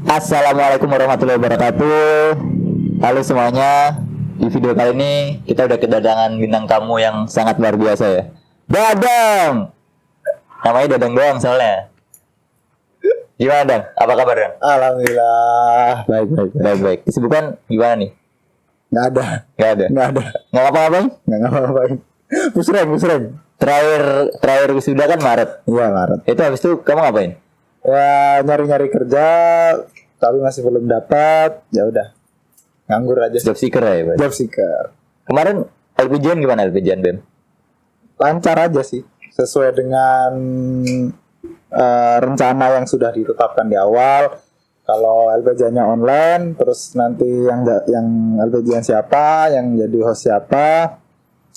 Assalamualaikum warahmatullahi wabarakatuh. Halo semuanya. Di video kali ini kita udah kedatangan bintang tamu yang sangat luar biasa ya. Dadang. Namanya Dadang doang soalnya. Gimana Dang? Apa kabar Dang? Alhamdulillah. Baik. Kesibukan gimana nih? Nggak ada. Nggak ngapa-ngapain? Nggak ngapa-ngapain. Musreng. Terakhir wisuda kan Maret. Iya, Maret. Itu habis itu kamu ngapain? Ya, nyari-nyari kerja, tapi masih belum dapat. Ya udah. Nganggur aja. Job seeker ya, Pak? Job seeker. Kemarin LPJN gimana LPJN, Ben? Lancar aja sih. Sesuai dengan rencana yang sudah ditetapkan di awal. Kalau LPJ-nya online, terus nanti yang LPJ siapa, yang jadi host siapa,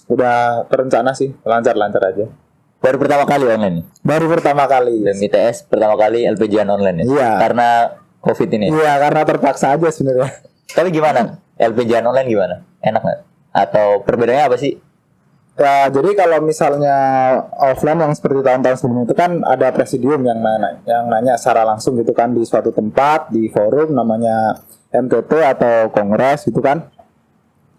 udah terencana sih, lancar aja. Baru pertama kali online? Baru pertama kali. Dan ITS pertama kali LPJN online ya? Iya. Karena COVID ini? Iya, karena terpaksa aja sebenarnya. Tapi gimana? LPJN online gimana? Enak nggak? Atau perbedaannya apa sih? Ya, jadi kalau misalnya offline yang seperti tahun-tahun sebelumnya itu kan ada presidium yang nanya secara langsung gitu kan di suatu tempat, di forum namanya MTT atau kongres gitu kan.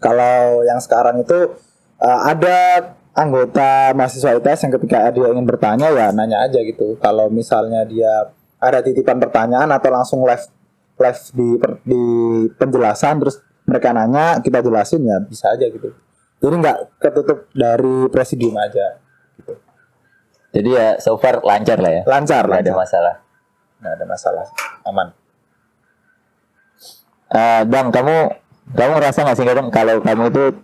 Kalau yang sekarang itu ada anggota mahasiswa ITS yang ketika dia ingin bertanya ya nanya aja gitu. Kalau misalnya dia ada titipan pertanyaan atau langsung live di penjelasan terus mereka nanya kita jelasin ya bisa aja gitu. Jadi nggak ketutup dari presidium aja gitu. Jadi ya so far lancar lah ya? Lancar. Nggak ada masalah, aman. Bang, kamu ngerasa nggak sih kadang kalau kamu itu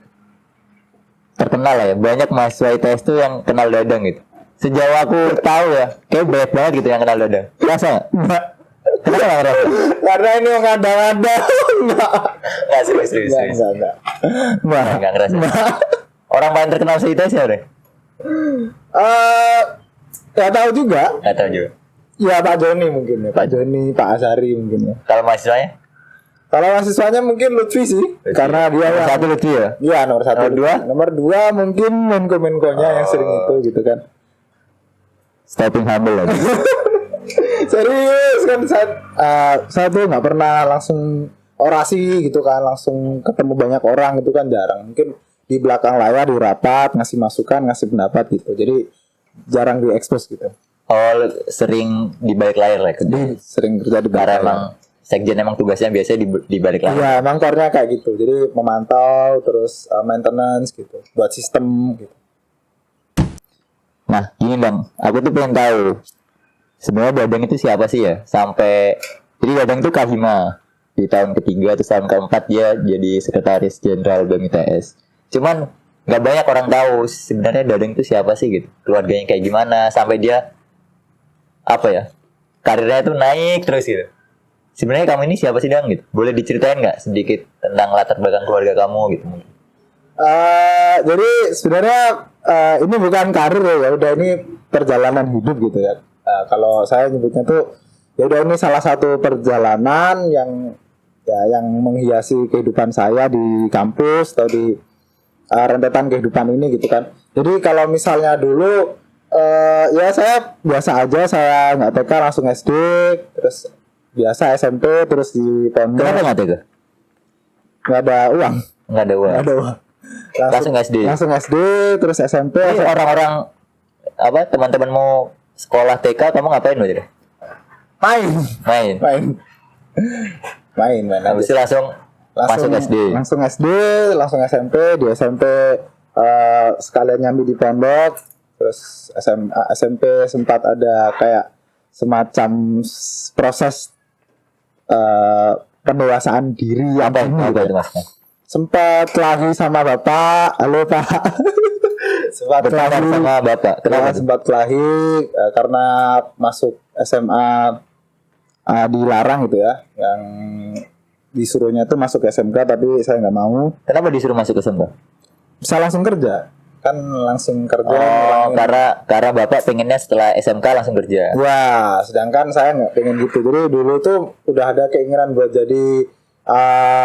terkenal lah ya, banyak mahasiswa ITS tuh yang kenal Dadang gitu. Sejauh aku tahu ya, kayak banyak banget gitu yang kenal Dadang. Rasa nggak? Kenapa nggak rasa? Karena ini ngada-ngada. Nggak serius. Nggak ngerasa. Orang paling terkenal se ITS ya deh? Nggak tahu juga. Nggak tahu juga. Ya Pak Joni mungkin ya, Pak Joni, Pak Asari mungkin ya. Kalau mahasiswanya? Kalau mahasiswanya mungkin Lutfi sih, karena dia nomor satu Lutfi ya? Iya nomor satu. Nomor dua mungkin Menko-Menkonya yang sering itu gitu kan. Stopping humble lagi. Serius kan saya tuh nggak pernah langsung orasi gitu kan, langsung ketemu banyak orang gitu kan jarang. Mungkin di belakang layar di rapat ngasih masukan, ngasih pendapat gitu. Jadi jarang diekspos gitu. Oh, sering di balik layar lah. Sering kerja di karena balik emang sekjen emang tugasnya biasanya di balik layar. Iya, emang core-nya kayak gitu. Jadi memantau terus maintenance gitu, buat sistem gitu. Nah, gini Bang, aku tuh pengen tahu sebenarnya Dadang itu siapa sih ya? Sampai jadi Dadang itu Kahima di tahun ketiga terus tahun keempat dia jadi sekretaris jenderal BEM ITS. Cuman nggak banyak orang tahu sebenarnya Dadang itu siapa sih gitu. Keluarganya kayak gimana sampai dia apa ya? Karirnya tuh naik terus gitu. Sebenarnya kamu ini siapa sih Dang gitu? Boleh diceritain nggak sedikit tentang latar belakang keluarga kamu gitu? Jadi sebenarnya ini bukan karir ya, udah ini perjalanan hidup gitu ya. Kalau saya nyebutnya tuh ya udah ini salah satu perjalanan yang menghiasi kehidupan saya di kampus atau di rentetan kehidupan ini gitu kan. Jadi kalau misalnya dulu ya saya biasa aja, saya nggak TK langsung SD, terus biasa SMP, terus di pondok. Kenapa nggak TK? Nggak ada uang. Langsung SD, terus SMP. Orang-orang apa teman-temanmu sekolah TK kamu ngapain deh? Main. Habis itu langsung masuk SD. Langsung SMP, di SMP sekalian nyambi di pondok, terus SMP sempat ada kayak semacam proses pendewasaan diri apa itu maksudnya? Sempat kelahi sama bapak. Halo Pak. Sempat kelahi sama bapak. Kenapa? Sempat kelahi karena masuk SMA dilarang gitu ya. Yang disuruhnya tuh masuk SMK tapi saya nggak mau. Kenapa disuruh masuk SMK? Bisa langsung kerja. Kan langsung kerja. Oh, karena bapak pengennya setelah SMK langsung kerja. Wah, sedangkan saya nggak pengen gitu. Jadi dulu tuh udah ada keinginan buat jadi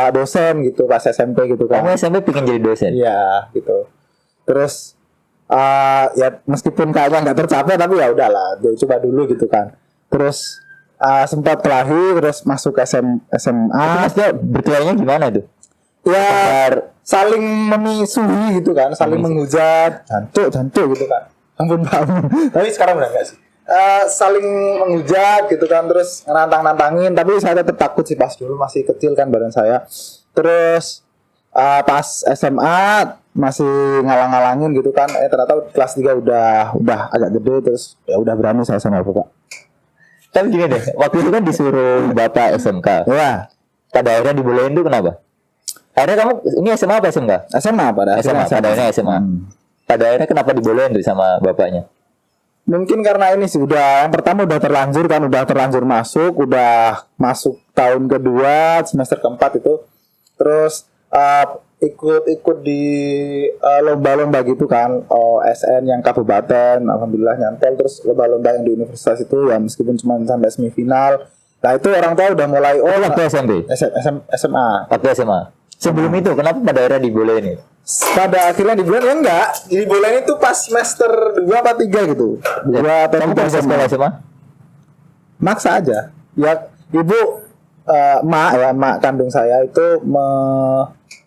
dosen gitu pas SMP gitu kan. Kamu SMP pengen jadi dosen? Iya, gitu. Terus ya meskipun kayaknya nggak tercapai tapi ya udahlah, coba dulu gitu kan. Terus sempat kelahi terus masuk SMA. Maksudnya berkelahinya gimana tuh? Ya saling memisui gitu kan, saling menghujat, jancuk gitu kan. Ampun Pak, ampun. Tapi sekarang udah enggak sih. Saling menghujat gitu kan, terus nantang-nantangin. Tapi saya tetap takut sih pas dulu masih kecil kan badan saya. Terus pas SMA masih ngalang-ngalangin gitu kan. Ternyata kelas 3 udah agak gede, terus ya udah berani saya sama Bapak. Tapi gini deh, waktu itu kan disuruh Bapak SMK. Ya, Pada akhirnya dibolehin tuh kenapa? Akhirnya kamu ini SMA apa SMK? SMA pada SMA, pada akhirnya SMA. Pada akhirnya kenapa dibolehin tuh sama bapaknya? Mungkin karena ini sih yang pertama udah terlanjur masuk, udah masuk tahun kedua, semester keempat itu. Terus ikut di lomba-lomba gitu kan, OSN yang kabupaten, alhamdulillah nyantol. Terus lomba-lomba yang di universitas itu ya meskipun cuma sampai semifinal. Nah itu orang tua udah mulai Waktu SMP? SMA. Waktu SMA. Sebelum itu kenapa pada akhirnya dibolehin? Pada akhirnya dibolehin ya enggak, dibolehin itu pas semester 2 apa 3 gitu. 2 atau Kamu 3 kan sekolah SMA? maksa aja. Ya ibu mak kandung saya itu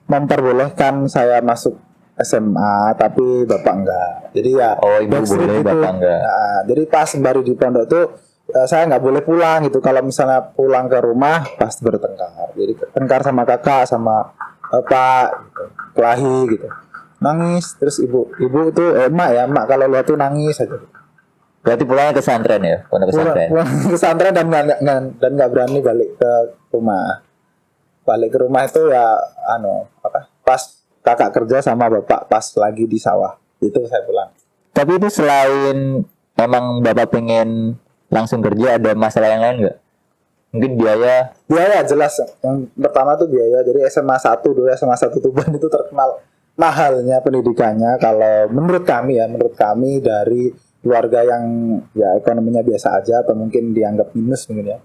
memperbolehkan saya masuk SMA, tapi bapak enggak. Jadi ya Ibu backstreet boleh, gitu. bapak enggak. Nah, jadi pas sembari di pondok tuh saya nggak boleh pulang gitu. Kalau misalnya pulang ke rumah pasti bertengkar. Jadi tengkar sama kakak, sama bapak, gitu. Kelahi gitu. Nangis terus ibu itu mak kalau lihat tuh nangis aja. Berarti pulangnya ke pesantren ya? Pondok pesantren. Pulang ke pesantren dan nggak berani balik ke rumah. Balik ke rumah itu ya pas kakak kerja sama bapak pas lagi di sawah itu saya pulang. Tapi itu selain emang bapak pengen langsung kerja, ada masalah yang lain nggak? Mungkin biaya? Biaya jelas. Yang pertama tuh biaya. Jadi SMA 1 Tuban itu terkenal mahalnya pendidikannya. Kalau menurut kami dari keluarga yang ya ekonominya biasa aja atau mungkin dianggap minus mungkin ya.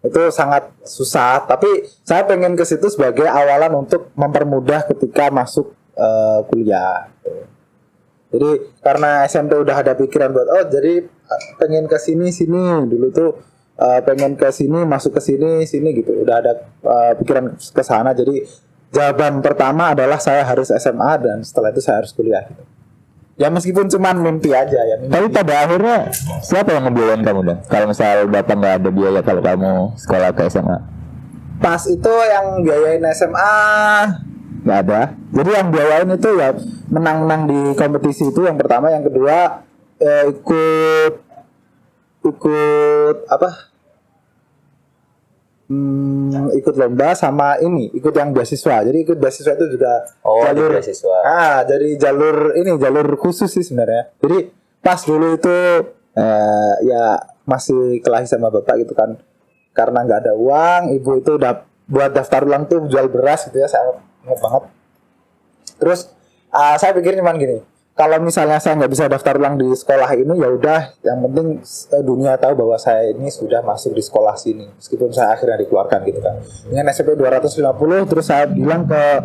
Itu sangat susah, tapi saya pengen ke situ sebagai awalan untuk mempermudah ketika masuk kuliah. Jadi karena SMP udah ada pikiran buat jadi pengen ke sini dulu tuh pengen ke sini masuk ke sini gitu. Udah ada pikiran ke sana. Jadi jawaban pertama adalah saya harus SMA dan setelah itu saya harus kuliah gitu. Ya meskipun cuman mimpi aja ya. Tapi pada akhirnya siapa yang ngebiayain kamu dong? Kalau misal bapak nggak ada biaya kalau kamu sekolah ke SMA? Pas itu yang biayain SMA nggak ada. Jadi yang biayain itu ya menang-menang di kompetisi itu yang pertama, yang kedua ikut lomba sama ikut yang beasiswa. Jadi ikut beasiswa itu juga jalur beasiswa. jadi jalur khusus sih sebenarnya. Jadi pas dulu itu ya masih kelahi sama bapak gitu kan. Karena nggak ada uang, ibu itu udah buat daftar ulang tuh jual beras gitu ya, saya ingat banget. Terus saya pikir cuman gini, kalau misalnya saya nggak bisa daftar ulang di sekolah ini ya udah, yang penting dunia tahu bahwa saya ini sudah masuk di sekolah sini, meskipun saya akhirnya dikeluarkan gitu kan. Dengan SPP 250, terus saya bilang ke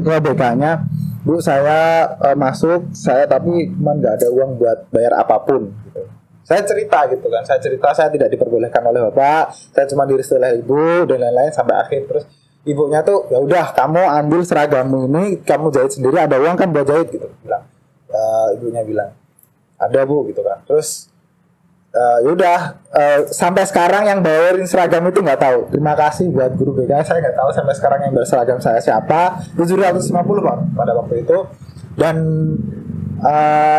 BK-nya, Bu saya masuk, tapi cuma nggak ada uang buat bayar apapun gitu. Saya cerita gitu kan, saya tidak diperbolehkan oleh bapak, saya cuma direstui oleh ibu dan lain-lain sampai akhir. Terus ibunya tuh ya udah kamu ambil seragammu ini, kamu jahit sendiri, ada uang kan buat jahit gitu bilang. Ibunya bilang ada Bu gitu kan. Terus yaudah sampai sekarang yang bayarin seragam itu nggak tahu. Terima kasih buat guru BK, saya nggak tahu sampai sekarang yang bayar seragam saya siapa. 750 Pak pada waktu itu. Dan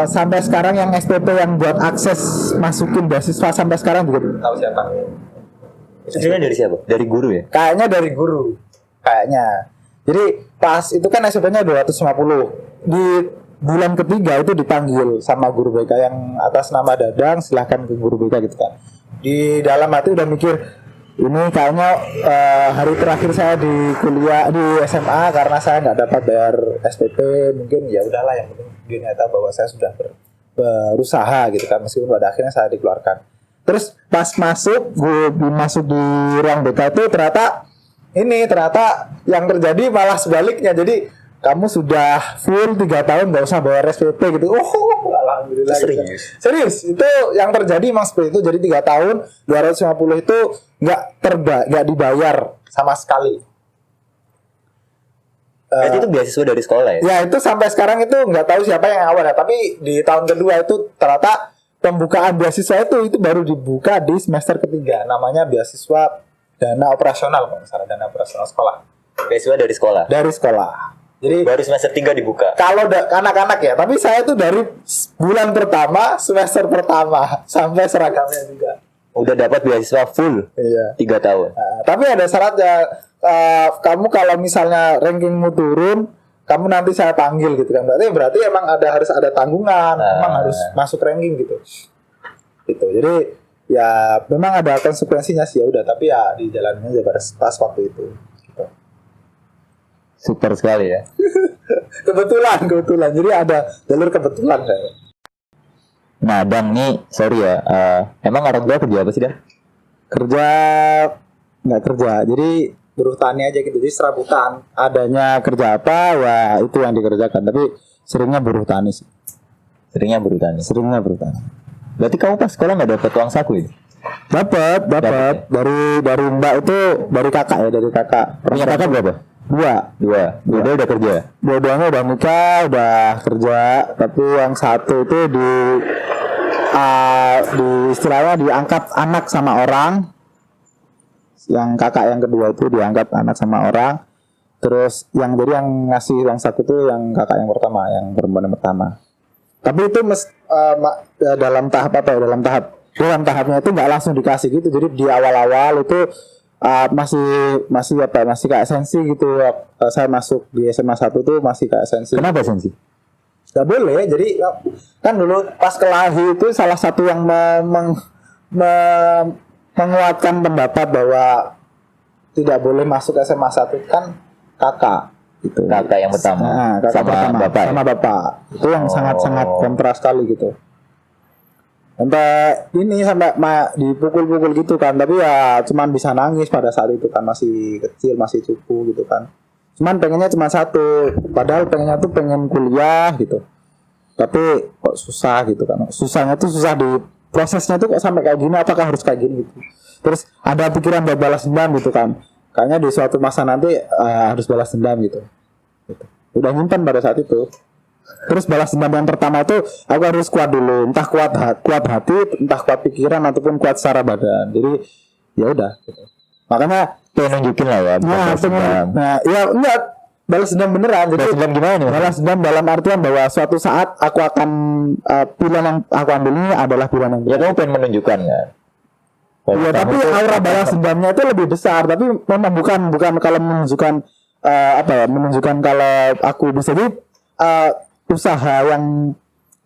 sampai sekarang yang SPP yang buat akses masukin beasiswa sampai sekarang juga belum tahu siapa. Itu dari siapa? Dari guru ya? Kayaknya dari guru. Kayaknya. Jadi pas itu kan SPP-nya 250. Di bulan ketiga itu dipanggil sama guru BK yang atas nama Dadang, silahkan ke guru BK gitu kan. Di dalam hati udah mikir, ini kayaknya hari terakhir saya di kuliah di SMA karena saya nggak dapat bayar SPP, mungkin ya udahlah, yang penting dia nyata bahwa saya sudah berusaha gitu kan, meskipun pada akhirnya saya dikeluarkan. Terus pas masuk di ruang BK itu ternyata yang terjadi malah sebaliknya. Jadi kamu sudah full 3 tahun nggak usah bayar SPP gitu. Oh, alhamdulillah. Serius? Gitu. Serius, itu yang terjadi emang seperti itu. Jadi 3 tahun 250 itu nggak dibayar sama sekali. Berarti itu beasiswa dari sekolah ya? Ya itu sampai sekarang itu nggak tahu siapa yang awal ya. Tapi di tahun kedua itu ternyata pembukaan beasiswa itu baru dibuka di semester ketiga. Namanya beasiswa dana operasional, kalau misalnya dana operasional sekolah. Beasiswa dari sekolah? Dari sekolah. Jadi Baru semester 3 dibuka? kalau anak-anak ya, tapi saya tuh dari bulan pertama, semester pertama sampai seragamnya juga. Udah dapat beasiswa full Iya. 3 tahun? Nah, tapi ada syaratnya. Kamu kalau misalnya rankingmu turun, kamu nanti saya panggil gitu kan. Berarti emang harus ada tanggungan, emang harus masuk ranking gitu. Gitu. Jadi ya memang ada konsekuensinya sih, ya udah, tapi ya dijalanin aja pas waktu itu. Gitu. Super sekali ya. Kebetulan. Jadi ada jalur kebetulan saya. Nah, Dang nih, sorry ya. Emang orang tua kerja apa sih, Dang? Kerja nggak kerja, jadi buruh tani aja gitu. Jadi serabutan, adanya kerja apa ya itu yang dikerjakan, tapi seringnya buruh tani sih. Seringnya berhutani. Seringnya buruh tani. Berarti kamu pas sekolah nggak dapat uang saku ya? Dapat Dapat dari mbak itu, dari kakak ya, dari kakak. Punya kakak berapa? Dua. Dua udah kerja? Dua-duanya udah nikah, udah kerja, tapi yang satu itu di istilahnya diangkat anak sama orang. Yang kakak yang kedua itu diangkat anak sama orang. Terus yang ngasih uang saku itu yang kakak yang pertama, yang perempuan yang pertama. Tapi itu dalam tahap apa ya? Dalam tahapnya itu nggak langsung dikasih gitu. Jadi di awal-awal itu masih kayak sensi gitu. Saya masuk di SMA 1 tuh masih kayak sensi. Kenapa sensi? Gak boleh. Jadi kan dulu pas kelahi itu salah satu yang menguatkan pendapat bahwa tidak boleh masuk SMA 1 kan kakak gitu. Kakak yang pertama Kakak sama pertama, bapak ya? sama bapak. Itu yang sangat-sangat kontras sekali gitu. Sampai dipukul-pukul gitu kan. Tapi ya cuman bisa nangis pada saat itu kan, masih kecil, masih cupu gitu kan. Cuman pengennya cuma satu, padahal pengennya tuh pengen kuliah gitu. Tapi kok susah gitu kan. Susahnya tuh susah di prosesnya tuh kok sampai kayak gini, apakah harus kayak gini gitu. Terus ada pikiran buat balas dendam gitu kan. Kayaknya di suatu masa nanti harus balas dendam gitu. Udah nyimpan pada saat itu. Terus balas dendam yang pertama itu aku harus kuat dulu, entah kuat hati, entah kuat pikiran ataupun kuat secara badan. Jadi ya udah gitu. Makanya pengen nunjukin lah ya. Ya enggak balas dendam beneran. Jadi balas dendam gimana nih? Balas dendam dalam artian bahwa suatu saat aku akan pilihan yang aku ambil ini adalah pilihan yang ya kamu pengen menunjukkan kan? Iya, tapi aura balas dendamnya itu lebih besar. Tapi memang bukan kalau menunjukkan menunjukkan kalau aku bisa. Jadi usaha yang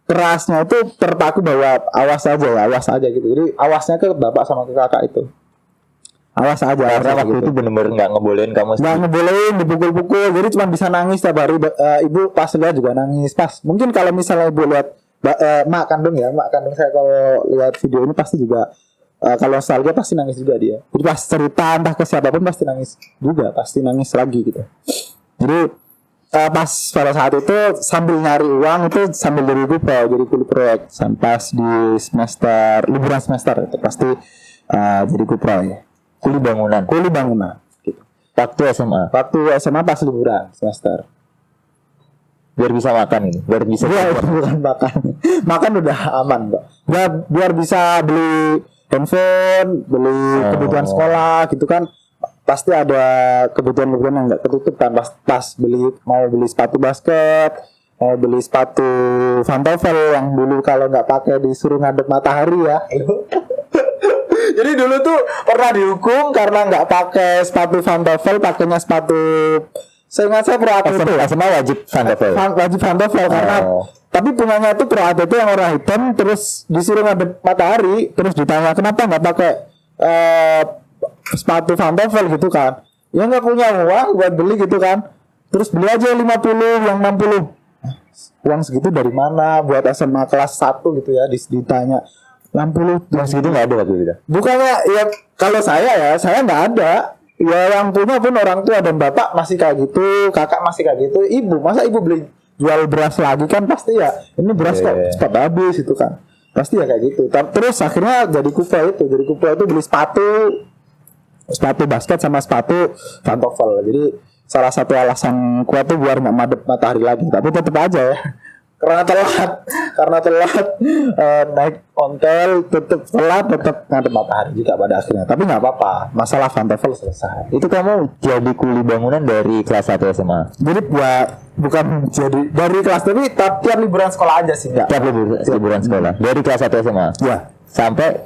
kerasnya itu terpaku bahwa awas aja gitu. Jadi awasnya ke bapak sama ke kakak itu. Awas aja. Karena waktu gitu. itu benar-benar nggak ngebolehin kamu. Nggak ngebolehin, dipukul-pukul. Jadi cuma bisa nangis tiap hari. Ibu pas lihat juga nangis. Pas mungkin kalau misalnya ibu lihat mak kandung saya kalau lihat video ini pasti juga kalau nostalgia pasti nangis juga dia. Jadi pas cerita entah ke siapapun pasti nangis juga, pasti nangis lagi gitu. Jadi pas pada saat itu sambil nyari uang itu sambil jadi kuli proyek. Pas di liburan semester itu pasti jadi kuli proyek. Kuli bangunan gitu. Waktu SMA pas liburan semester. biar bisa makan ini, biar bisa bukan makan udah aman kok. Biar bisa beli handphone, beli kebutuhan sekolah gitu kan. Pasti ada kebutuhan yang nggak ketutup kan. Pas mau beli sepatu basket, mau beli sepatu pantofel yang dulu kalau nggak pakai disuruh ngadep matahari ya. Jadi dulu tuh pernah dihukum karena nggak pakai sepatu pantofel, pakainya sepatu. Saya ingat saya pro ATT. SMA wajib pantofel. Wajib pantofel karena tapi punyanya itu pro ATT yang warna hitam, terus disuruh ngadep matahari, terus ditanya kenapa nggak pakai sepatu pantofel gitu kan. Ya nggak punya uang buat beli gitu kan. Terus beli aja 50 yang 60. Uang segitu dari mana buat SMA kelas 1 gitu ya, ditanya 60 Uang segitu nggak ada waktu itu. Bukannya ya kalau saya nggak ada. Ya yang punya pun orang tua dan bapak masih kayak gitu, kakak masih kayak gitu, ibu masa ibu beli jual beras lagi kan pasti ya ini beras kok cepat habis itu kan pasti ya kayak gitu. Terus akhirnya jadi kupa itu beli sepatu basket sama sepatu pantofel. Jadi salah satu alasan kuat tuh biar nggak madep matahari lagi, tapi tetap aja ya karena telat naik ontel tetap ngadep matahari juga pada akhirnya, tapi nggak apa-apa, masalah pantofel selesai. Itu kamu jadi kuli bangunan dari kelas 1 SMA? Jadi bukan jadi dari kelas, tapi tiap liburan sekolah aja sih, enggak. Tiap liburan sekolah. Dari kelas 1 SMA? Ya. Sampai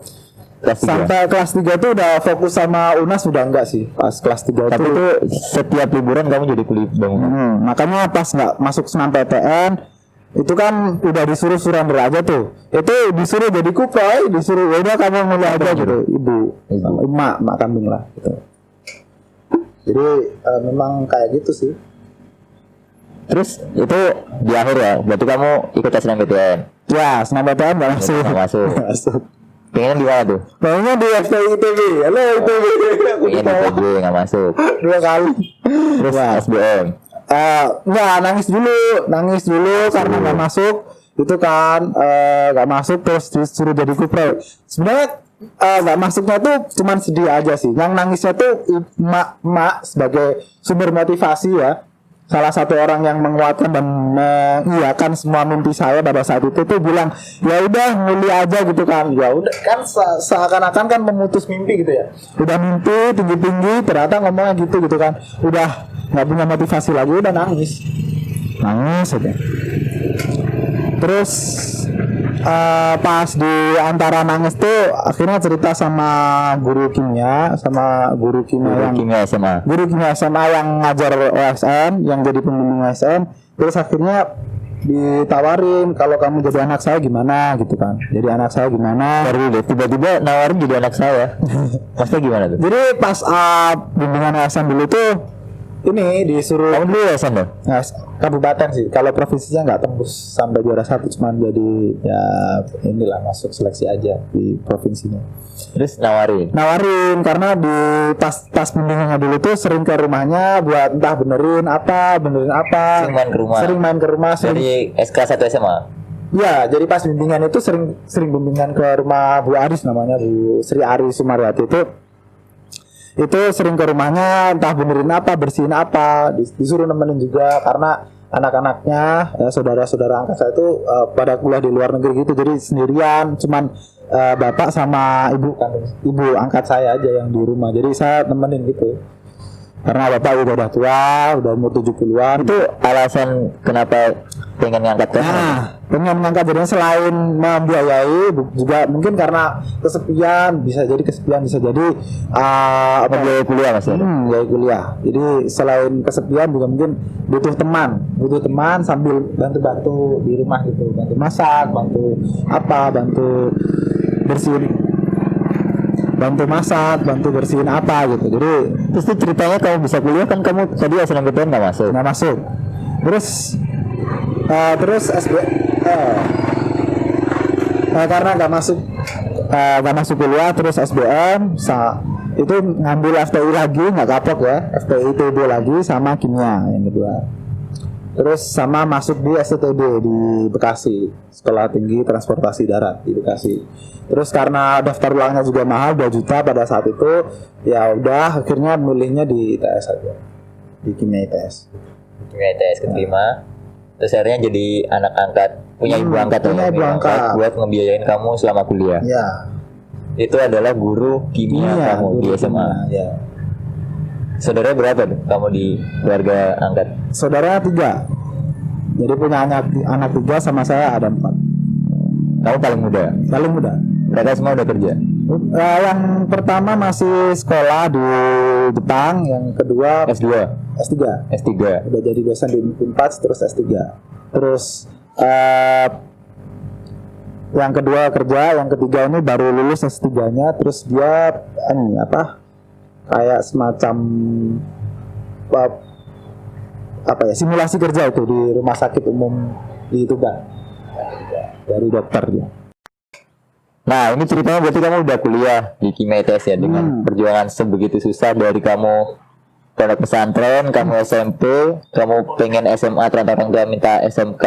kelas 3? Sampai kelas 3 tuh udah fokus sama UNAS, udah enggak sih. Pas kelas 3 tapi itu setiap liburan kamu jadi kuli bangunan? Makanya pas nggak masuk senam PTN, itu kan udah disuruh surrender aja tuh. Itu disuruh jadi kupai, disuruh ya udah kamu mulai aja gitu. Ibu. Mak kambing lah gitu. Jadi memang kayak gitu sih. Terus itu di akhir ya, berarti kamu ikut SNMPTN? Ya, SNMPTN nggak masuk. Nggak masuk. Pengennya di mana tuh? Pengennya di FPI ITB. Halo ITB. Pengen di ITB nggak masuk. 2 kali. Terus SBM? Nggak, nangis dulu karena nggak masuk. Itu kan nggak masuk terus disuruh jadi kupre. Sebenarnya nggak masuknya tuh cuman sedih aja sih. Yang nangisnya tuh emak sebagai sumber motivasi ya. Salah satu orang yang menguatkan dan mengiyakan semua mimpi saya pada saat itu tuh bilang ya udah nguli aja gitu kan. Ya udah kan seakan-akan kan memutus mimpi gitu ya. Udah mimpi tinggi-tinggi ternyata ngomongnya gitu kan. Udah nggak punya motivasi lagi, udah nangis aja. Terus pas di antara nangis tuh akhirnya cerita sama guru kimia SMA yang ngajar OSN, yang jadi pembimbing OSN. Terus akhirnya ditawarin kalau kamu jadi anak saya gimana gitu kan. Jadi anak saya gimana? Baru tiba-tiba nawarin jadi anak saya. Maksudnya gimana tuh? Jadi pas bimbingan OSN dulu tuh ini disuruh. Kamu dulu OSN dong? Nah, kabupaten sih. Kalau provinsinya nggak tembus sampai juara 1, cuman jadi ya inilah masuk seleksi aja di provinsinya. Terus nawarin karena di pas bimbingannya dulu tuh sering ke rumahnya buat entah benerin apa. Sering main ke rumah. Dari SK 1 SMA. Ya, jadi pas bimbingan itu sering bimbingan ke rumah Bu Aris, namanya Bu Sri Ari Sumaryati itu sering ke rumahnya entah benerin apa, bersihin apa, disuruh nemenin juga karena anak-anaknya saudara-saudara angkat saya itu pada kuliah di luar negeri gitu, jadi sendirian cuman bapak sama ibu angkat saya aja yang di rumah, jadi saya nemenin gitu karena bapak udah tua, udah umur 70-an. Itu alasan kenapa pengen ngangkat kan? Pengen ngangkat jadinya selain membiayai juga mungkin karena kesepian, bisa jadi biaya kuliah Mas ya? Biaya kuliah. Jadi selain kesepian juga mungkin butuh teman sambil bantu-bantu di rumah gitu, bantu masak, bantu bersihin apa gitu. Jadi terus itu ceritanya kamu bisa kuliah kan, kamu tadi SNMPTN nggak masuk. Terus karena nggak masuk kuliah, terus SBM itu ngambil FTI lagi, nggak kapok ya, FTI ITB lagi sama kimia yang kedua. Terus sama masuk di STTB di Bekasi, Sekolah Tinggi Transportasi Darat di Bekasi. Terus karena daftar ulangnya juga mahal 2 juta pada saat itu, ya udah akhirnya milihnya di ITS aja, di kimia ITS. Kimia ITS keterima. Terus akhirnya jadi anak angkat, punya ibu angkat buat ngebiayain kamu selama kuliah. Ya. Itu adalah guru kimia kamu di SMA. Ya. Saudara berapa tuh kamu di keluarga angkat? Saudara 3. Jadi punya anak 3, sama saya ada 4. Kamu paling muda? Paling muda. Mereka semua udah kerja? Yang pertama masih sekolah di Jepang, yang kedua S3. Udah jadi dosen di Unpad, terus S3. Terus yang kedua kerja, yang ketiga ini baru lulus S3-nya, terus dia kayak semacam simulasi kerja itu di rumah sakit umum di Tuban, dari dokter dia. Nah, ini ceritanya berarti kamu udah kuliah di Kimia ITS ya, dengan perjuangan sebegitu susah dari kamu pondok pesantren, kamu SMP, kamu pengen SMA ternyata orang tua minta SMK,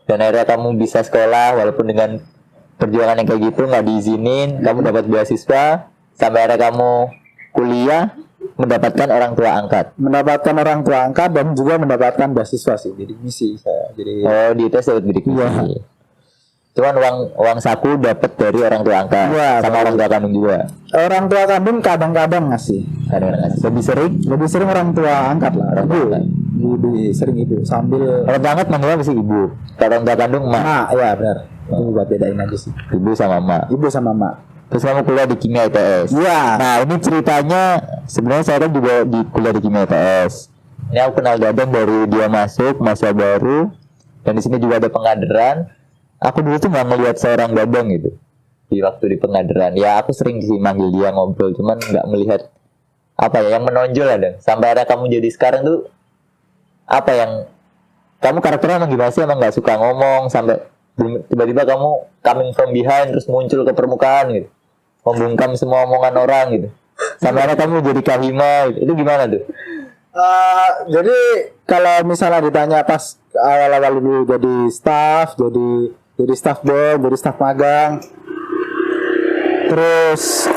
dan akhirnya kamu bisa sekolah walaupun dengan perjuangan yang kayak gitu nggak diizinin, kamu dapat beasiswa, sampai akhirnya kamu kuliah mendapatkan orang tua angkat. Mendapatkan orang tua angkat dan juga mendapatkan beasiswa sih, jadi misi saya. Jadi Oh, di ITS dapat bidik misi. Cuman uang saku dapat dari orang tua angkat, Iya, sama orang tua kandung juga. orang tua kandung kadang-kadang ngasih. Kadang-kadang Lebih sering orang tua angkat lah. Orang tua Ibu, angkat. lebih sering ibu sambil Orang tua angkat manggilnya mesti ibu. Kalau orang tua kandung emak. ya benar. Itu buat bedain aja sih. Ibu sama emak. Ibu sama mak. Terus kamu kuliah di Kimia ITS. Iya. Nah, ini ceritanya sebenarnya saya kan juga di kuliah di Kimia ITS. Ini aku kenal Dadang dari dia masuk masa baru, dan di sini juga ada pengaderan. Aku dulu tuh nggak ngelihat seorang Dadang gitu di waktu di pengaderan. Ya aku sering sih manggil dia ngobrol, cuman nggak melihat apa ya yang menonjol ada. Sampai ada kamu jadi sekarang tuh apa yang kamu karakternya emang gimana sih? Emang nggak suka ngomong sampai tiba-tiba kamu coming from behind terus muncul ke permukaan gitu, membungkam semua omongan orang gitu. Sampai ada kamu jadi kahima gitu. Itu gimana tuh? Jadi kalau misalnya ditanya pas awal-awal dulu jadi staff, jadi staff boy, jadi staff magang, terus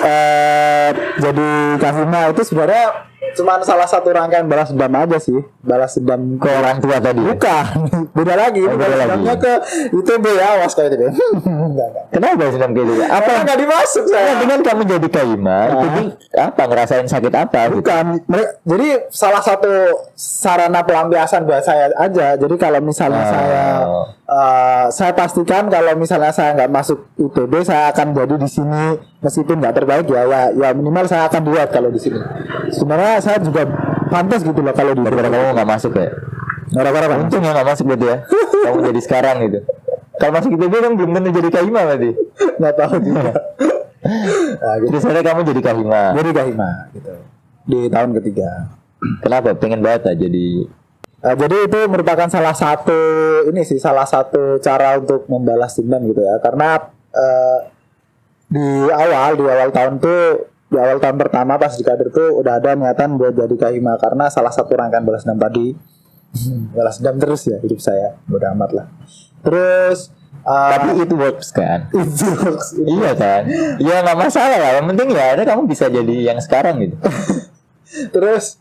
jadi kahima, itu sebenarnya cuma salah satu rangkaian balas dendam aja sih. Balas dendam Ke orang tua tadi. bukan beda lagi. Oh, beda Balas lagi. dendamnya ke itu be awas kayak itu. Enggak. Kenapa sih kayak gitu? Apa Nggak dimasuk ya, saya. dengan kamu jadi kahima? Jadi apa ngerasain sakit apa? Gitu? Bukan, jadi salah satu sarana pelampiasan buat saya aja. Jadi kalau misalnya saya pastikan kalau misalnya saya nggak masuk ITB, saya akan jadi di sini meskipun nggak terbaik ya minimal saya akan buat kalau di sini. Sebenarnya saya juga pantas gitu loh kalau di Gara-gara kamu nggak masuk ya? gara-gara apa? Untung ya nggak masuk berarti ya. Kamu jadi sekarang gitu. Kalau masuk ITB kan belum tentu jadi kahima berarti. Nggak tahu juga. Nah, gitu. Terus akhirnya kamu jadi kahima. Jadi kahima gitu di tahun ketiga. Kenapa? Pengen banget lah jadi. Jadi itu merupakan salah satu cara untuk membalas dendam gitu ya. Karena di awal tahun pertama pas di kader tuh udah ada niatan buat jadi kahima karena salah satu rangkaian balas dendam tadi. Balas dendam terus ya hidup saya, bodo amat lah. Terus Tapi itu works kan? Iya kan? Ya nggak masalah lah. Yang penting ya ada kamu bisa jadi yang sekarang gitu. Terus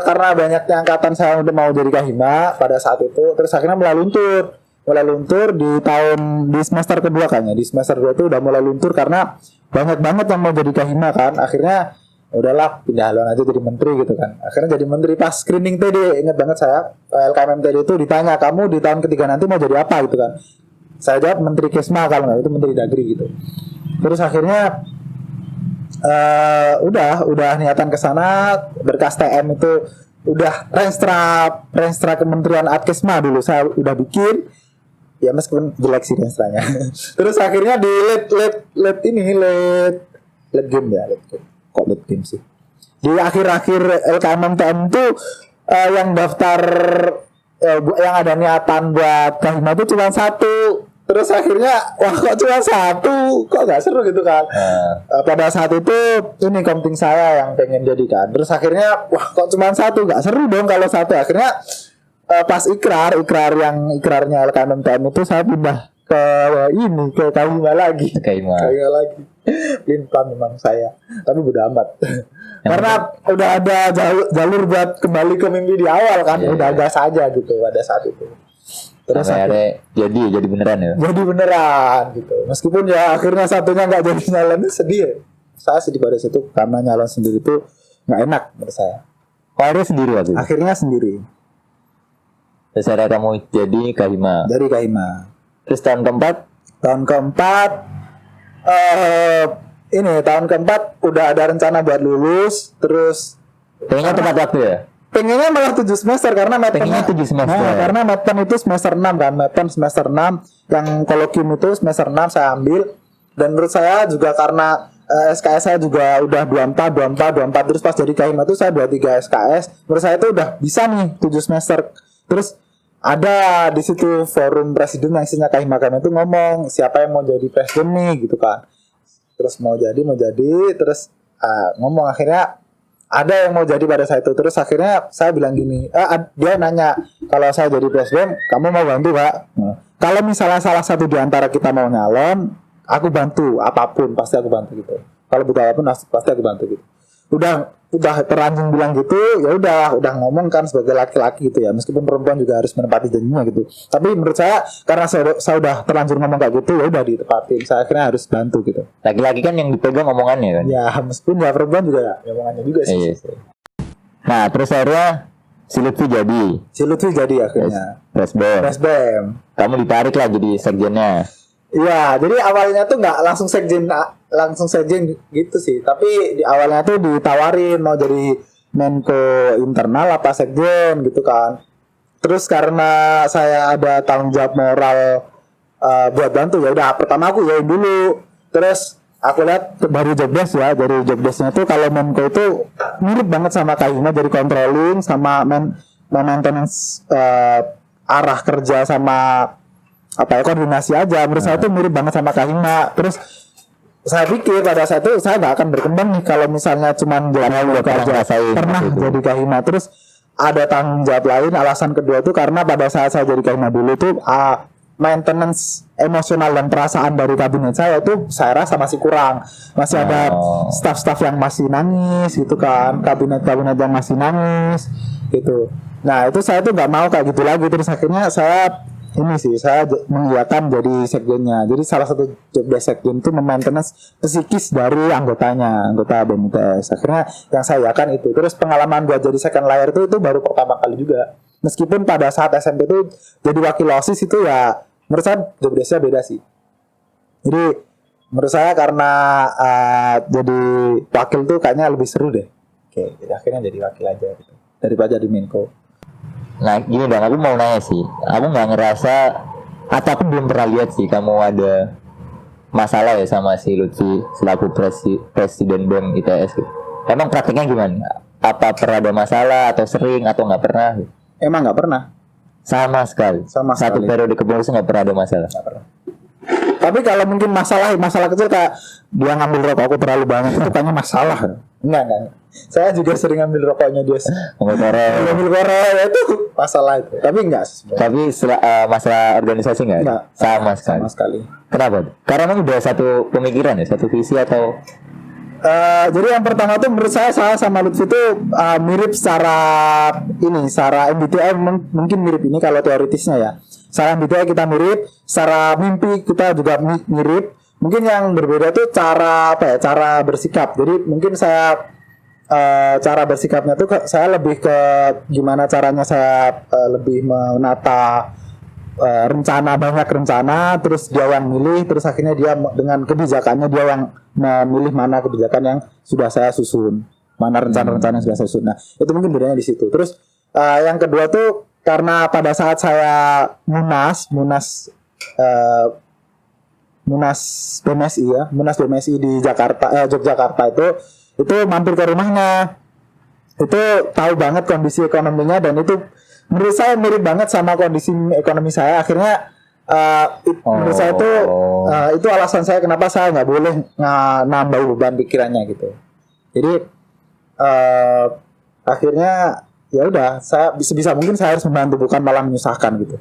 karena banyaknya angkatan saya udah mau jadi kahima pada saat itu, terus akhirnya mulai luntur di semester kedua kayaknya. Di semester 2 itu udah mulai luntur karena banyak banget yang mau jadi kahima kan. Akhirnya udahlah pindah haluan aja jadi menteri gitu kan. Akhirnya jadi menteri pas screening TD, ingat banget saya LKMM TD itu ditanya, kamu di tahun ketiga nanti mau jadi apa gitu kan. Saya jawab menteri Kesma, kalau nggak itu menteri Dagri gitu. Terus akhirnya udah niatan ke sana, berkas TM itu udah renstra Kementerian Adkesma dulu saya udah bikin. Ya meskipun jelek sih renstranya. Terus akhirnya di late game ya, kok late game sih. Di akhir-akhir LKMM TM itu yang daftar yang ada niatan buat kahima itu cuma satu. Terus akhirnya wah kok cuma satu, kok gak seru gitu kan. Pada saat itu ini komting saya yang pengen jadikan. Terus akhirnya wah kok cuma satu, gak seru dong kalau satu. Akhirnya pas ikrarnya LKMM TM itu saya pindah ke kahima lagi. Kahima lagi. Pelin-pelan memang saya, tapi bodo amat. Karena udah ada jalur buat kembali ke mimpi di awal kan, udah gas aja gitu pada saat itu. Terus akhirnya jadi beneran ya. Jadi beneran gitu. Meskipun ya akhirnya satunya nggak jadi nyalon, sedih ya. Saya sedih pada situ karena nyalon sendiri itu nggak enak menurut saya. Akhirnya sendiri waktu itu. Akhirnya sendiri. Terus akhirnya kamu jadi kahima. Dari kahima. Terus tahun keempat tahun keempat udah ada rencana buat lulus. Terus pengennya tepat waktu ya. Pengennya malah 7 semester karena pengennya 7 semester. Nah, karena Meten itu semester 6 kan. Meten semester 6, yang kolokium itu semester 6 saya ambil. Dan menurut saya juga karena SKS saya juga udah 24 terus pas jadi kahima itu saya 23 SKS. Menurut saya itu udah bisa nih 7 semester. Terus ada di situ forum presidium yang isinya Kahima itu ngomong siapa yang mau jadi presiden nih gitu kan. Terus mau jadi terus ngomong akhirnya ada yang mau jadi pada saat itu. Terus akhirnya saya bilang gini, dia nanya kalau saya jadi presiden kamu mau bantu Pak? Kalau misalnya salah satu di antara kita mau nyalon, aku bantu apapun, pasti aku bantu gitu. Kalau butuh apapun pasti aku bantu gitu. Udah terlanjur bilang gitu, ya udah ngomong kan sebagai laki-laki gitu ya, meskipun perempuan juga harus menepati janjinya gitu. Tapi menurut saya karena saya udah terlanjur ngomong kayak gitu, ya udah ditepatin. Saya akhirnya harus bantu gitu. Laki-laki kan yang dipegang omongannya kan. Ya meskipun ya perempuan juga ya omongannya juga sih. Iya. Nah terus akhirnya si Lutfi jadi akhirnya Presbem. Kamu ditarik lah jadi sekjennya. Iya, jadi awalnya tuh nggak langsung sekjen gitu sih. Tapi di awalnya tuh ditawarin mau jadi Menko internal apa sekjen gitu kan. Terus karena saya ada tanggung jawab moral buat bantu, ya udah pertama aku yain dulu. Terus aku lihat baru jobdesk ya, dari jobdesknya tuh kalau Menko itu mirip banget sama Kahima, dari controlling sama maintenance arah kerja sama koordinasi aja. Menurut saya itu mirip banget sama Kahima. Terus saya pikir pada saat itu saya nggak akan berkembang nih kalau misalnya cuman jalan aja. Pernah jadi Kahima. Terus ada tanggung jawab lain. Alasan kedua itu karena pada saat saya jadi Kahima dulu tuh maintenance emosional dan perasaan dari kabinet saya itu saya rasa masih kurang. Masih ada staff-staff yang masih nangis gitu kan, kabinet-kabinet yang masih nangis gitu. Nah itu saya tuh nggak mau kayak gitu lagi. Terus akhirnya saya mengiyakan jadi sekjennya. Jadi salah satu job desk sekjen itu memaintenance psikis dari anggota BMITS. Akhirnya yang saya iakan itu. Terus pengalaman buat jadi second layer itu baru pertama kali juga. Meskipun pada saat SMP itu jadi wakil OSIS itu ya menurut saya job desknya beda sih. Jadi menurut saya karena jadi wakil tuh kayaknya lebih seru deh. Oke, jadi akhirnya jadi wakil aja gitu, daripada di Menko. Nah gini dong, aku mau nanya sih, aku nggak ngerasa atau aku belum pernah lihat sih kamu ada masalah ya sama si Lutfi selaku presiden BEM ITS gitu. Emang praktiknya gimana? Apa pernah ada masalah atau sering atau nggak pernah? Emang nggak pernah. Sama sekali. Satu periode kepengurusan nggak pernah ada masalah. Nggak pernah. Tapi kalau mungkin masalah kecil kayak dia ngambil rokok aku terlalu banyak itu kayaknya masalah. Enggak. Saya juga sering ngambil rokoknya dia. Ngambil korek itu masalah itu. Tapi enggak sih. Tapi masalah organisasi enggak? Sama sekali. Kenapa? Karena memang udah satu pemikiran ya, satu visi atau jadi yang pertama tuh menurut saya sama Lutfi itu mirip secara MBTI mungkin mirip ini kalau teoritisnya ya. Secara MBTI kita mirip, secara mimpi kita juga mirip. Mungkin yang berbeda tuh cara bersikap. Jadi mungkin saya cara bersikapnya tuh saya lebih ke gimana caranya saya lebih menata banyak rencana, terus dia yang milih, terus akhirnya dia dengan kebijakannya dia yang memilih mana kebijakan yang sudah saya susun, mana rencana-rencana yang sudah saya susun. Nah itu mungkin bedanya di situ. Terus yang kedua tuh karena pada saat saya munas BMSI di Yogyakarta itu mampir ke rumahnya, itu tahu banget kondisi ekonominya dan itu menurut saya mirip banget sama kondisi ekonomi saya. Akhirnya menurut saya itu alasan saya kenapa saya nggak boleh nambah beban pikirannya gitu. Jadi akhirnya ya udah saya bisa mungkin saya harus membantu bukan malah menyusahkan gitu.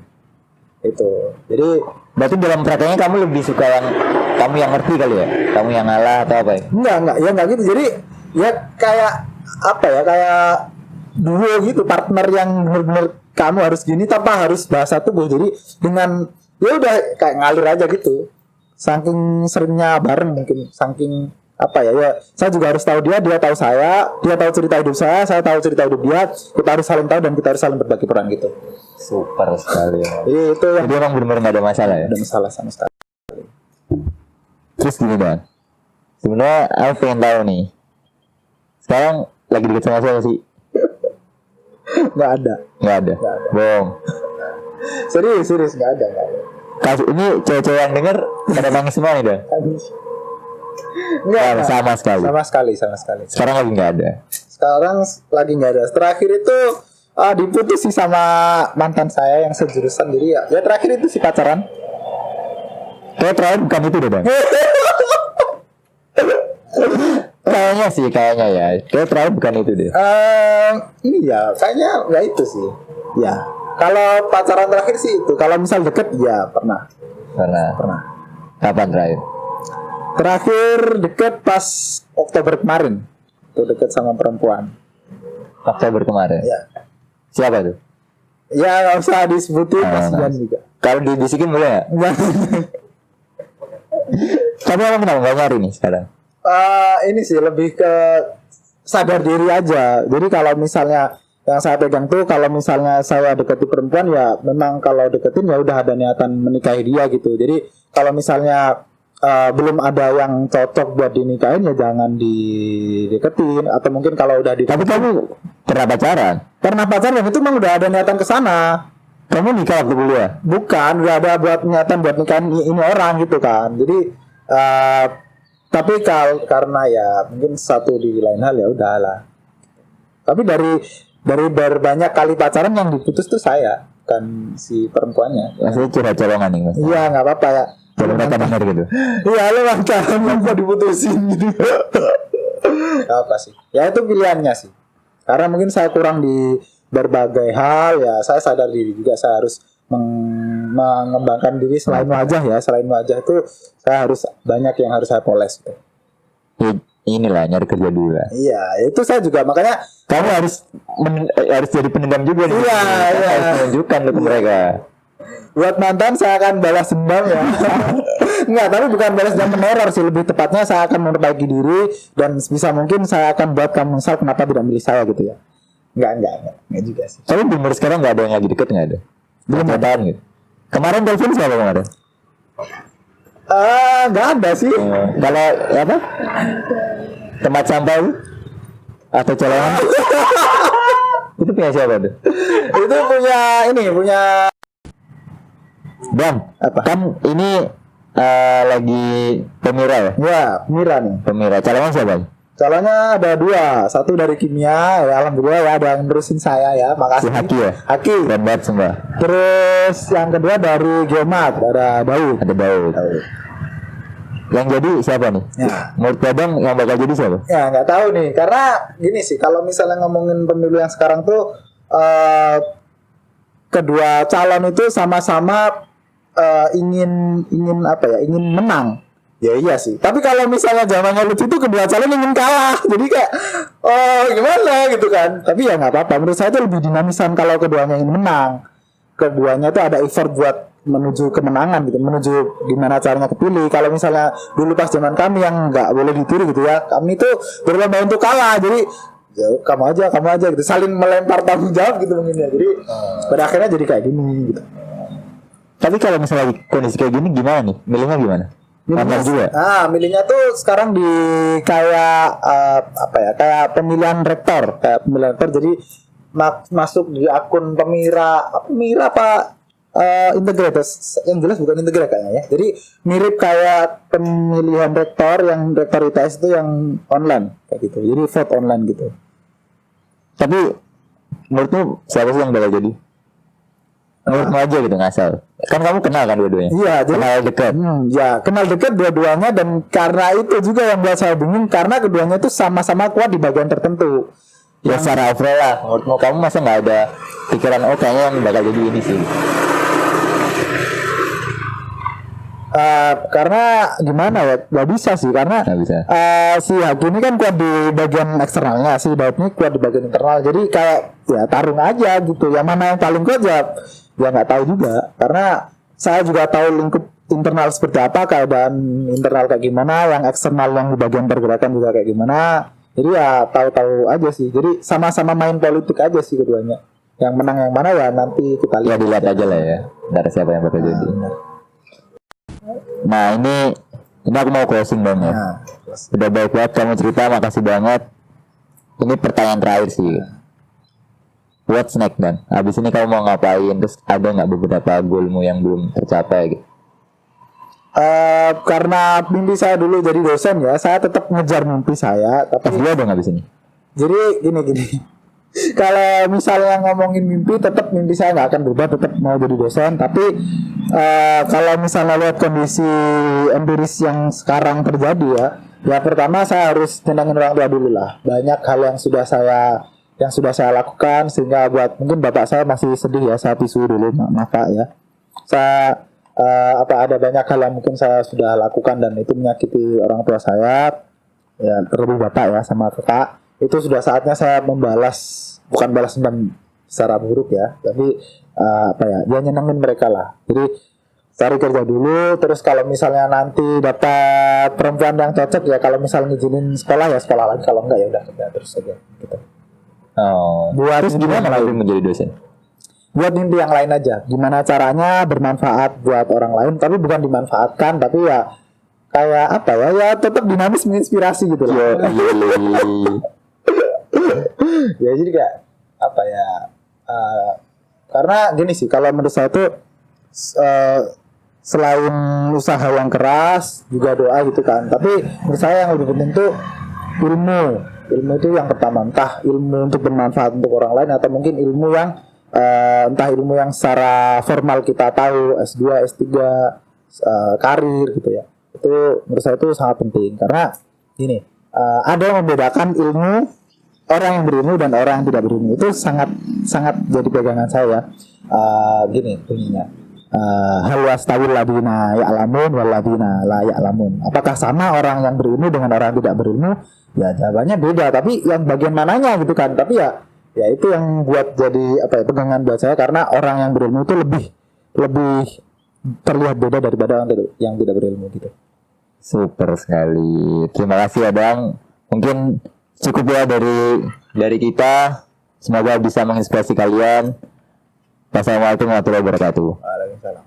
Itu. Jadi berarti dalam prakteknya kamu lebih suka yang kamu yang ngerti kali ya? Kamu yang ngalah atau apa ya? Enggak gitu. Jadi ya kayak kayak duo gitu, partner yang benar-benar kamu harus gini tanpa harus bahasa tubuh. Jadi dengan ya udah kayak ngalir aja gitu. Saking seringnya bareng mungkin, saking saya juga harus tahu dia tahu saya, dia tahu cerita hidup saya tahu cerita hidup dia, kita harus saling tahu dan kita harus saling berbagi peran gitu. Super sekali. Itu yang jadi emang benar-benar nggak ada masalah ya? Ada masalah sama sekali. Terus gini Bang, sebenarnya aku pengen tahu nih, sekarang lagi deket sama siapa sih? Nggak ada. Bohong. Serius nggak ada. Kasus ini cewek-cewek yang denger pada nangis semua nih dah. Enggak, sama sekali. Sama sekali. Sekarang lagi nggak ada. Terakhir itu Diputus sih sama mantan saya yang sejurusan. Jadi ya terakhir itu sih pacaran. Kayak terakhir bukan itu deh bang. Kayaknya sih kayaknya ya. Kayak terakhir bukan itu deh. Ini ya kayaknya nggak itu sih. Ya kalau pacaran terakhir sih itu. Kalau misal deket ya pernah. Pernah. Kapan terakhir? Terakhir deket pas Oktober kemarin. Itu deket sama perempuan. Oktober kemarin. Ya. Siapa tuh? Ya nggak usah disebutin, kasihan juga. Kalau dibisikin boleh ya? Tapi emang kenapa nggak nyari nih sekarang? Ini sih lebih ke sadar diri aja. Jadi kalau misalnya yang saya pegang tuh, kalau misalnya saya deketi perempuan ya memang kalau deketin ya udah ada niatan menikahi dia gitu. Jadi kalau misalnya belum ada yang cocok buat dinikahin ya jangan dideketin. Atau mungkin kalau udah Tapi kamu pernah pacaran? pernah pacaran itu memang udah ada niatan ke sana. Kamu nikah waktu kuliah? Bukan, udah ada buat niatan buat nikahin ini orang gitu kan. Jadi tapi karena ya mungkin satu di lain hal ya udahlah. Tapi dari berbanyak kali pacaran yang diputus tuh saya, bukan si perempuannya. Maksudnya curhat colongan nih mas? Iya nggak apa-apa ya. Kalau mereka denger gitu. Iya lo pacaran yang gua diputusin gitu. Gak apa sih? Ya itu pilihannya sih. Karena mungkin saya kurang di berbagai hal ya. Saya sadar diri juga saya harus mengembangkan diri selain wajah ya. Selain wajah itu saya harus banyak yang harus saya poles gitu. Inilah nyari kerja dulu lah. Iya, itu saya juga makanya Kamu harus jadi penendam juga nih. Iya, iya. Harus menunjukkan ke mereka. buat mantan saya akan balas dendam ya. Enggak, tapi bukan balas dendam meneror sih, lebih tepatnya saya akan memperbaiki diri dan bisa mungkin saya akan buat kamu menyesal kenapa tidak milih saya gitu ya. Enggak juga sih. Tapi di umur sekarang nggak ada yang lagi deket, nggak ada. Belum ada gitu. Kemarin telepon siapa kemarin? Enggak ada sih. Kalau apa? Tempat sampah itu? Atau colongan? Itu punya siapa tuh? Itu punya Bang, apa? kan ini lagi pemira ya? Ya, Mira nih. Pemira. Calonnya siapa? Calonnya ada 2, satu dari kimia, ya alhamdulillah ya ada yang nerusin saya ya, Si makasih. Haki ya? Haki. Keren banget semua. Terus yang kedua dari geomat, ada Daud. Ada Daud. Yang jadi siapa nih? Ya. Menurut Padang yang bakal jadi siapa? Ya nggak tahu nih, karena gini sih, kalau misalnya ngomongin pemilu yang sekarang tuh kedua calon itu sama-sama ingin apa ya, ingin menang. Ya iya sih. Tapi kalau misalnya zamannya lucu itu kedua calon ingin kalah, jadi kayak gimana gitu kan. Tapi ya nggak apa-apa. Menurut saya itu lebih dinamisan kalau keduanya ingin menang. Keduanya itu ada effort buat menuju kemenangan gitu, menuju gimana caranya kepilih. Kalau misalnya dulu pas zaman kami yang nggak boleh ditiru gitu ya, kami itu berlomba untuk kalah. Jadi ya kamu aja gitu, saling melempar tanggung jawab gitu mungkin ya. Jadi pada akhirnya jadi kayak gini gitu. Tapi kalau misalnya kondisi kayak gini gimana nih? Milihnya gimana? Online juga? Milihnya tuh sekarang di kayak apa ya? Kayak pemilihan rektor, jadi masuk di akun Pemira apa integritas, yang jelas bukan integritas kayaknya ya. Jadi mirip kayak pemilihan rektor, yang rektor ITS itu yang online kayak gitu. Jadi vote online gitu. Tapi menurutmu siapa sih yang bakal jadi? Menurutmu aja gitu ngasal. Kan kamu kenal kan dua-duanya? Iya, jadi kenal dekat. Kenal dekat dua-duanya, dan karena itu juga yang buat saya bingung karena keduanya itu sama-sama kuat di bagian tertentu. Ya secara overall lah. Menurutmu kamu masa nggak ada pikiran kayaknya yang bakal jadi ini sih? Karena gimana ya, nggak bisa sih, karena Nggak bisa. si Haki ini kan kuat di bagian eksternalnya, si Daud ini kuat di bagian internal, jadi kayak ya tarung aja gitu, yang mana yang paling kuat ya nggak tahu juga, karena saya juga tahu lingkup internal seperti apa, keadaan internal kayak gimana, yang eksternal yang di bagian pergerakan juga kayak gimana, jadi ya tahu-tahu aja sih, jadi sama-sama main politik aja sih keduanya, yang menang yang mana ya nanti kita Ya lihat. dilihat aja lah ya. Dari siapa yang bakal jadi. Nah ini aku mau closing dong ya. Nah, Udah baik banget kamu cerita, makasih banget. Ini pertanyaan terakhir sih. What's next Dan? Abis ini kamu mau ngapain? Terus ada nggak beberapa goalmu yang belum tercapai gitu? Karena mimpi saya dulu jadi dosen ya, saya tetap ngejar mimpi saya. Tapi S2 dong abis ini? jadi gini, Kalau misalnya ngomongin mimpi, tetap mimpi saya nggak akan berubah, tetap mau jadi dosen. Tapi kalau misalnya lihat kondisi empiris yang sekarang terjadi ya pertama saya harus tenangin orang tua dulu lah. Banyak hal yang sudah saya lakukan sehingga buat mungkin bapak saya masih sedih ya, saya tisu dulu maaf Pak ya. Saya ada banyak hal yang mungkin saya sudah lakukan dan itu menyakiti orang tua saya ya, terlebih bapak ya sama kakak. Itu sudah saatnya saya membalas, bukan balas dendam secara buruk ya, tapi dia nyenengin mereka lah. Jadi cari kerja dulu, terus kalau misalnya nanti dapat perempuan yang cocok ya, kalau misalnya ngizinin sekolah ya sekolah lagi, kalau enggak ya udah kerja terus aja gitu. Buat Terus gimana lagi menjadi dosen? Buat mimpi yang lain aja. Gimana caranya bermanfaat buat orang lain, tapi bukan dimanfaatkan, tapi ya kayak ya tetap dinamis menginspirasi gitu loh. Ya jadi kayak karena gini sih, kalau menurut saya tuh selain usaha yang keras juga doa gitu kan, tapi menurut saya yang lebih penting tuh ilmu itu yang pertama, entah ilmu untuk bermanfaat untuk orang lain atau mungkin ilmu yang entah ilmu yang secara formal kita tahu, S2, S3, karir gitu ya. Itu menurut saya itu sangat penting karena gini, ada yang membedakan ilmu orang yang berilmu dan orang yang tidak berilmu. Itu sangat jadi pegangan saya. Gini bunyinya, hal wastawil ladina ya'lamun wal ladina la ya'lamun. Apakah sama orang yang berilmu dengan orang yang tidak berilmu? Ya jawabannya beda, tapi yang bagian mananya gitu kan. Tapi ya itu yang buat jadi pegangan buat saya, karena orang yang berilmu itu lebih terlihat beda daripada orang yang tidak berilmu gitu. Super sekali. Terima kasih Abang. Mungkin cukup ya dari kita. Semoga bisa menginspirasi kalian. Wassalamualaikum warahmatullahi wabarakatuh. Waalaikumsalam.